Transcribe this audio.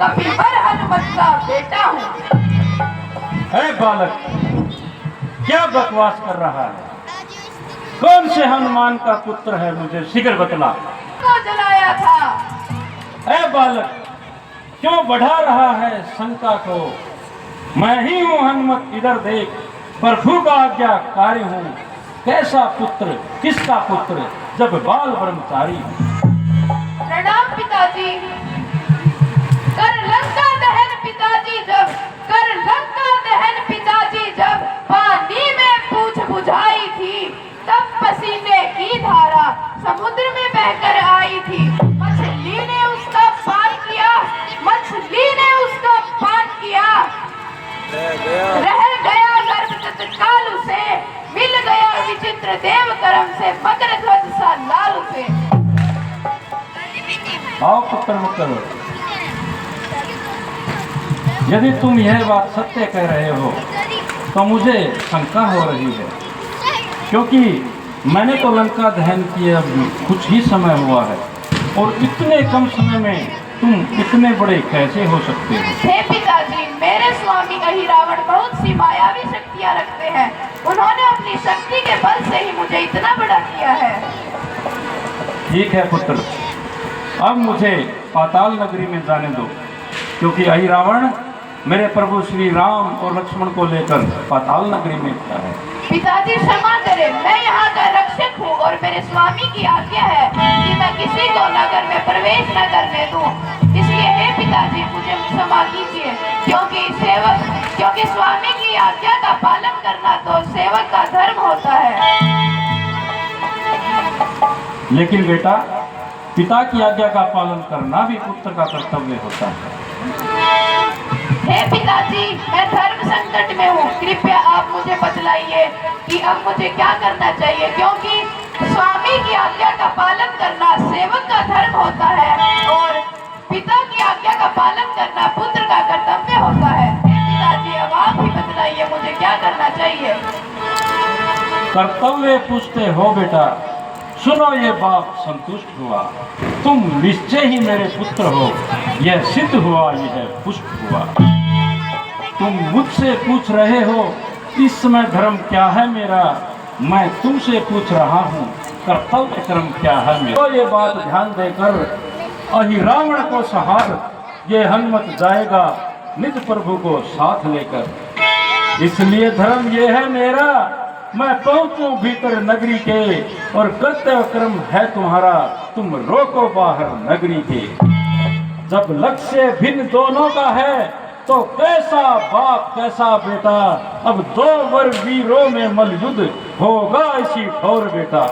कपिवर हनुमत का बेटा हूँ। है बालक, क्या बकवास कर रहा है? कौन से हनुमान का पुत्र है, मुझे शीघ्र बतला। को जलाया था। है बालक, क्यों बढ़ा रहा है शंका को? मैं ही हूँ हनुमत, इधर देख, प्रभु का आज्ञाकारी हूँ। कैसा पुत्र, किसका पुत्र, जब बाल ब्रह्मचारी हूँ। प्रणाम पिताजी। कर लंका दहन पिताजी जब, कर लंका दहन पिताजी जब पानी में पूछ बुझाई थी, तब पसीने की धारा समुद्र में बहकर आई थी। मछली ने उसका पान किया, मछली ने उसका पान किया। रह गया गर्भ तत्काल उसे, मिल गया विचित्र देव कर्म से, मकर ध्वज सा लाल उसे। आओ पुत्र मुकर, यदि तुम यह बात सत्य कह रहे हो तो मुझे शंका हो रही है, क्योंकि मैंने तो लंका दहन किए अब कुछ ही समय हुआ है, और इतने कम समय में तुम इतने बड़े कैसे हो सकते हो? हे पिताजी, मेरे स्वामी अहिरावण बहुत सी मायावी शक्तियाँ रखते हैं। उन्होंने अपनी शक्ति के बल से ही मुझे इतना बड़ा किया है। ठीक है पुत्र, अब मुझे पाताल नगरी में जाने दो, क्योंकि अहिरावण मेरे प्रभु श्री राम और लक्ष्मण को लेकर पाताल नगरी में गया है। पिताजी क्षमा करें, मैं यहाँ का रक्षक हूँ और मेरे स्वामी की आज्ञा है कि मैं किसी को नगर में प्रवेश न करने दूँ। इसलिए हे पिताजी, मुझे क्षमा कीजिए, क्योंकि स्वामी की आज्ञा का पालन करना तो सेवक का धर्म होता है। लेकिन बेटा, पिता की आज्ञा का पालन करना भी पुत्र का कर्तव्य होता है। हे पिताजी, मैं धर्म संकट में हूँ, कृपया आप मुझे बतलाइए कि अब मुझे क्या करना चाहिए, क्योंकि स्वामी की आज्ञा का पालन करना सेवक का धर्म होता है और पिता की आज्ञा का पालन करना पुत्र का कर्तव्य होता है। हे पिताजी, अब आप ही बतलाइए मुझे क्या करना चाहिए। कर्तव्य पूछते हो बेटा, सुनो ये बात संतुष्ट हुआ, तुम निश्चय ही मेरे पुत्र हो, यह सिद्ध हुआ, यह पुष्ट हुआ। तुम मुझसे पूछ रहे हो इस समय धर्म क्या है मेरा, मैं तुमसे पूछ रहा हूँ कर्तव्य कर्म क्या है मेरा। तो ये बात ध्यान देकर अहिरावण को सहार ये हनुमत जाएगा निज प्रभु को साथ लेकर। इसलिए धर्म ये है मेरा, मैं पहुंचूं भीतर नगरी के, और कर्तव्य कर्म है तुम्हारा, तुम रोको बाहर नगरी के। जब लक्ष्य भिन्न दोनों का है तो कैसा बाप कैसा बेटा, अब दो वर वीरों में मलयुद्ध होगा इसी ठोर बेटा।